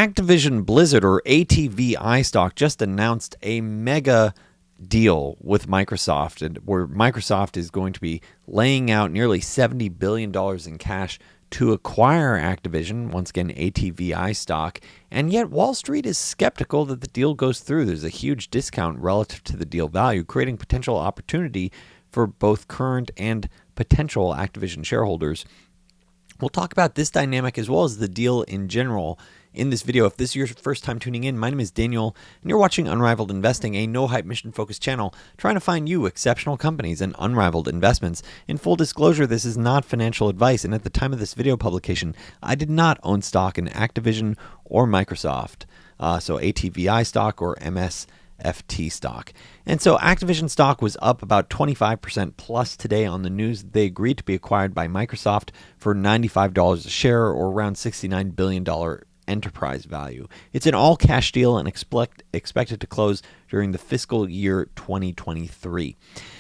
Activision Blizzard, or ATVI Stock, just announced a mega deal with Microsoft, and where Microsoft is going to be laying out nearly $70 billion in cash to acquire Activision, once again ATVI stock, and yet Wall Street is skeptical that the deal goes through. There's a huge discount relative to the deal value, creating potential opportunity for both current and potential Activision shareholders. We'll talk about this dynamic as well as the deal in general in this video. If this is your first time tuning in, my name is Daniel, and you're watching Unrivaled Investing, a no-hype, mission-focused channel trying to find you exceptional companies and unrivaled investments. In full disclosure, this is not financial advice, and at the time of this video publication, I did not own stock in Activision or Microsoft, so ATVI stock or MSFT stock. And so Activision stock was up about 25% plus today on the news that they agreed to be acquired by Microsoft for $95 a share, or around $69 billion enterprise value. It's an all-cash deal and expected to close during the fiscal year 2023.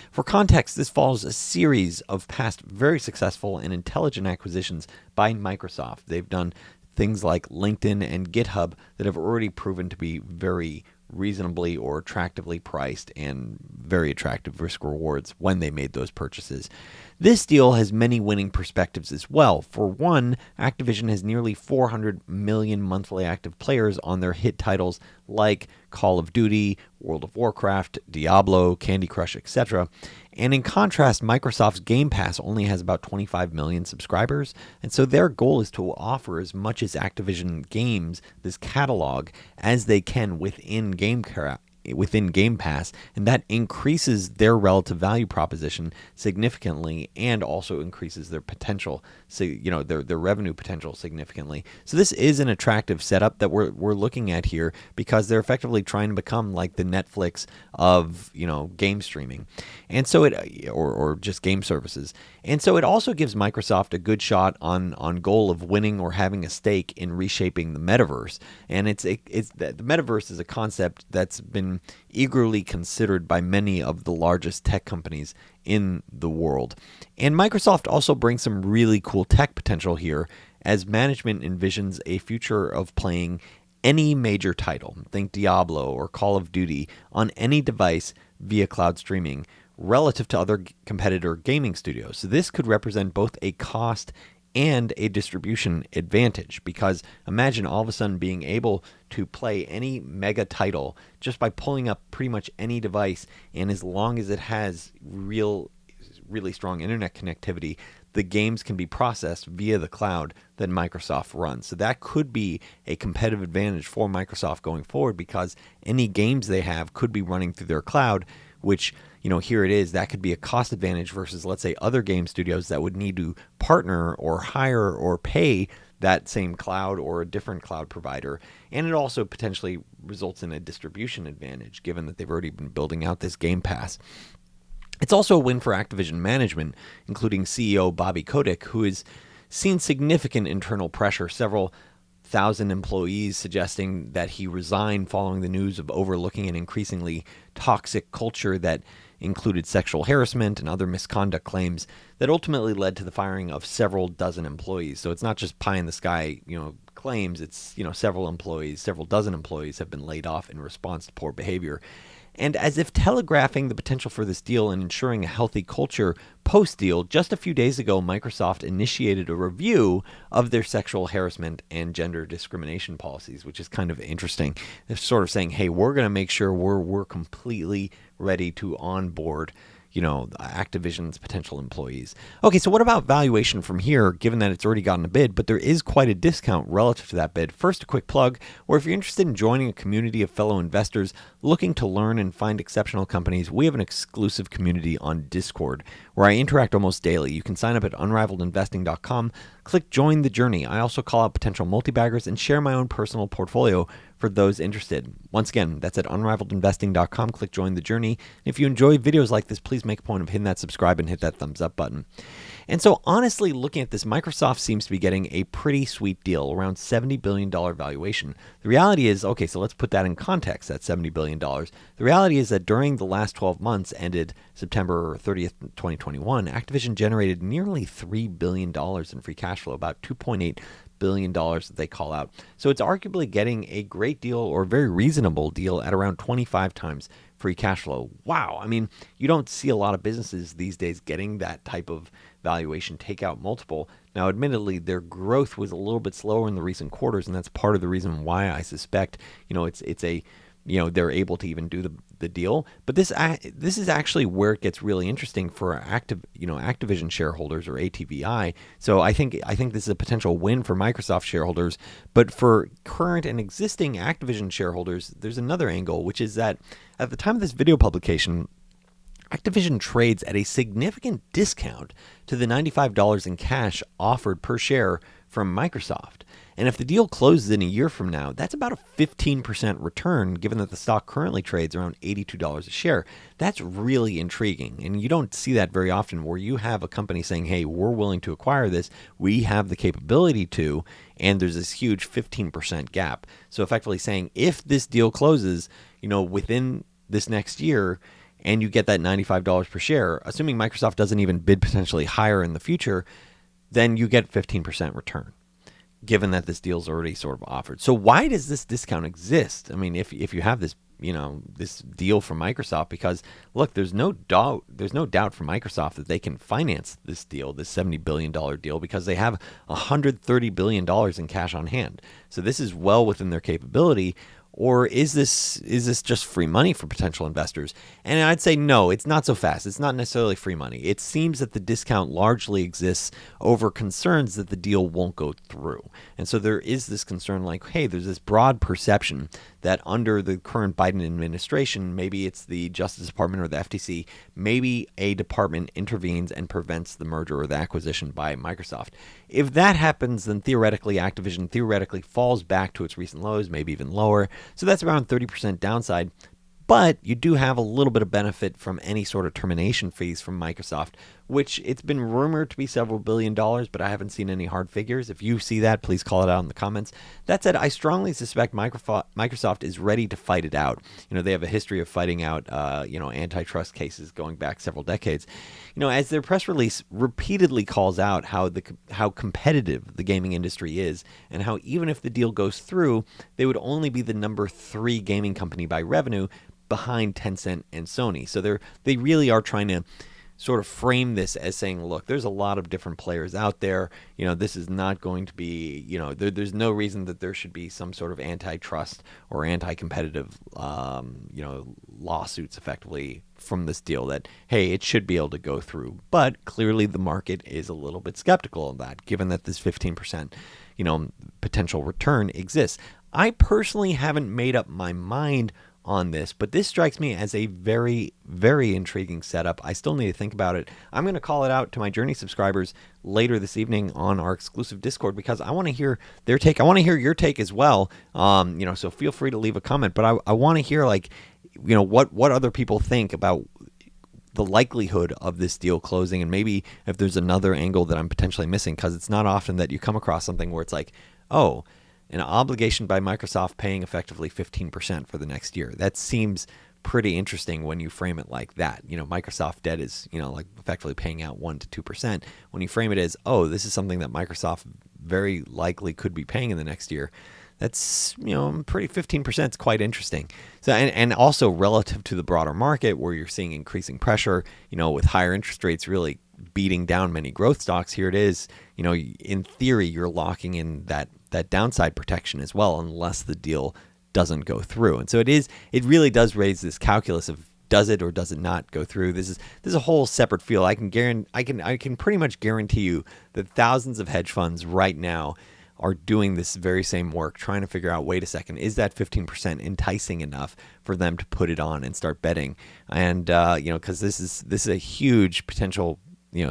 For context, this follows a series of past very successful and intelligent acquisitions by Microsoft. They've done things like LinkedIn and GitHub that have already proven to be very reasonably or attractively priced and very attractive risk rewards when they made those purchases. This deal has many winning perspectives as well. For one, Activision has nearly 400 million monthly active players on their hit titles like Call of Duty, World of Warcraft, Diablo, Candy Crush, etc. And in contrast, Microsoft's Game Pass only has about 25 million subscribers, and so their goal is to offer as much as Activision games, this catalog, as they can within Game Pass, and that increases their relative value proposition significantly and also increases their potential, so their revenue potential significantly. So this is an attractive setup that we're looking at here, because they're effectively trying to become like the Netflix of game streaming, and so or just game services. And so it also gives Microsoft a good shot on goal of winning or having a stake in reshaping the metaverse. And the metaverse is a concept that's been eagerly considered by many of the largest tech companies in the world. And Microsoft also brings some really cool tech potential here, as management envisions a future of playing any major title, think Diablo or Call of Duty, on any device via cloud streaming, relative to other competitor gaming studios. So this could represent both a cost and a distribution advantage, because imagine all of a sudden being able to play any mega title just by pulling up pretty much any device, and as long as it has really strong internet connectivity, the games can be processed via the cloud that Microsoft runs. So that could be a competitive advantage for Microsoft going forward, because any games they have could be running through their cloud, which, here it is, that could be a cost advantage versus, let's say, other game studios that would need to partner or hire or pay that same cloud or a different cloud provider. And it also potentially results in a distribution advantage, given that they've already been building out this Game Pass. It's also a win for Activision management, including CEO Bobby Kotick, who has seen significant internal pressure, several thousand employees suggesting that he resigned following the news of overlooking an increasingly toxic culture that included sexual harassment and other misconduct claims that ultimately led to the firing of several dozen employees. So it's not just pie in the sky, claims. It's, several dozen employees have been laid off in response to poor behavior. And as if telegraphing the potential for this deal and ensuring a healthy culture post-deal, just a few days ago, Microsoft initiated a review of their sexual harassment and gender discrimination policies, which is kind of interesting. They're sort of saying, hey, we're going to make sure we're completely ready to onboard Activision's potential employees. Okay, so what about valuation from here, given that it's already gotten a bid, but there is quite a discount relative to that bid? First, a quick plug, or if you're interested in joining a community of fellow investors looking to learn and find exceptional companies, we have an exclusive community on Discord where I interact almost daily. You can sign up at unrivaledinvesting.com, click Join the Journey. I also call out potential multi-baggers and share my own personal portfolio for those interested. Once again, that's at unrivaledinvesting.com. Click Join the Journey. If you enjoy videos like this, please make a point of hitting that subscribe and hit that thumbs up button. And so honestly, looking at this, Microsoft seems to be getting a pretty sweet deal, around $70 billion valuation. The reality is, okay, so let's put that in context, that $70 billion. The reality is that during the last 12 months, ended September 30th, 2021, Activision generated nearly $3 billion in free cash flow, about $2.8 billion that they call out. So it's arguably getting a great deal or very reasonable deal at around 25 times free cash flow. Wow. I mean, you don't see a lot of businesses these days getting that type of valuation takeout multiple. Now, admittedly, their growth was a little bit slower in the recent quarters, and that's part of the reason why I suspect, it's a, they're able to even do the deal. But this is actually where it gets really interesting for Activision shareholders or ATVI. So I think this is a potential win for Microsoft shareholders. But for current and existing Activision shareholders, there's another angle, which is that at the time of this video publication, Activision trades at a significant discount to the $95 in cash offered per share from Microsoft. And if the deal closes in a year from now, that's about a 15% return, given that the stock currently trades around $82 a share. That's really intriguing. And you don't see that very often, where you have a company saying, hey, we're willing to acquire this, we have the capability to, and there's this huge 15% gap. So effectively saying, if this deal closes, within this next year, and you get that $95 per share, assuming Microsoft doesn't even bid potentially higher in the future, then you get 15% return, given that this deal's already sort of offered. So why does this discount exist? I mean, if you have this, this deal from Microsoft, because look, there's no doubt for Microsoft that they can finance this deal, this $70 billion deal, because they have $130 billion in cash on hand. So this is well within their capability. Or is this just free money for potential investors? And I'd say no, it's not so fast. It's not necessarily free money. It seems that the discount largely exists over concerns that the deal won't go through. And so there is this concern like, hey, there's this broad perception that under the current Biden administration, maybe it's the Justice Department or the FTC, maybe a department intervenes and prevents the merger or the acquisition by Microsoft. If that happens, then theoretically, Activision falls back to its recent lows, maybe even lower. So that's around 30% downside. But you do have a little bit of benefit from any sort of termination fees from Microsoft, which it's been rumored to be several $billion, but I haven't seen any hard figures. If you see that, please call it out in the comments. That said, I strongly suspect Microsoft is ready to fight it out. They have a history of fighting out, antitrust cases going back several decades. As their press release repeatedly calls out how competitive the gaming industry is, and how even if the deal goes through, they would only be the number 3 gaming company by revenue, behind Tencent and Sony. So they really are trying to sort of frame this as saying, look, there's a lot of different players out there. This is not going to be, there's no reason that there should be some sort of antitrust or anti-competitive, lawsuits effectively from this deal that, hey, it should be able to go through. But clearly the market is a little bit skeptical of that, given that this 15%, potential return exists. I personally haven't made up my mind on this, but this strikes me as a very, very intriguing setup. I still need to think about it. I'm going to call it out to my Journey subscribers later this evening on our exclusive Discord, because I want to hear their take. I want to hear your take as well. So feel free to leave a comment, but I want to hear what other people think about the likelihood of this deal closing, and maybe if there's another angle that I'm potentially missing, because it's not often that you come across something where it's like, oh, an obligation by Microsoft paying effectively 15% for the next year. That seems pretty interesting when you frame it like that. Microsoft debt is, effectively paying out 1% to 2%. When you frame it as, oh, this is something that Microsoft very likely could be paying in the next year, that's, pretty 15% is quite interesting. So, and also relative to the broader market, where you're seeing increasing pressure, with higher interest rates really beating down many growth stocks. Here it is, in theory, you're locking in that downside protection as well, unless the deal doesn't go through. And so it really does raise this calculus of, does it or does it not go through? This is a whole separate field. I can pretty much guarantee you that thousands of hedge funds right now are doing this very same work, trying to figure out, wait a second, is that 15% enticing enough for them to put it on and start betting? And because this is a huge potential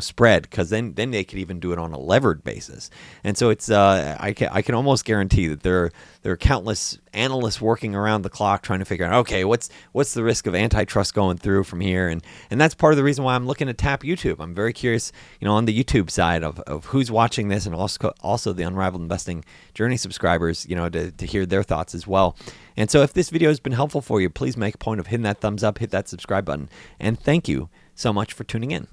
spread, because then they could even do it on a levered basis. And so it's I can almost guarantee that there are countless analysts working around the clock trying to figure out, okay, what's the risk of antitrust going through from here? And that's part of the reason why I'm looking to tap YouTube. I'm very curious, on the YouTube side of who's watching this, and also the Unrivaled Investing Journey subscribers, to hear their thoughts as well. And so if this video has been helpful for you, please make a point of hitting that thumbs up, hit that subscribe button, and thank you so much for tuning in.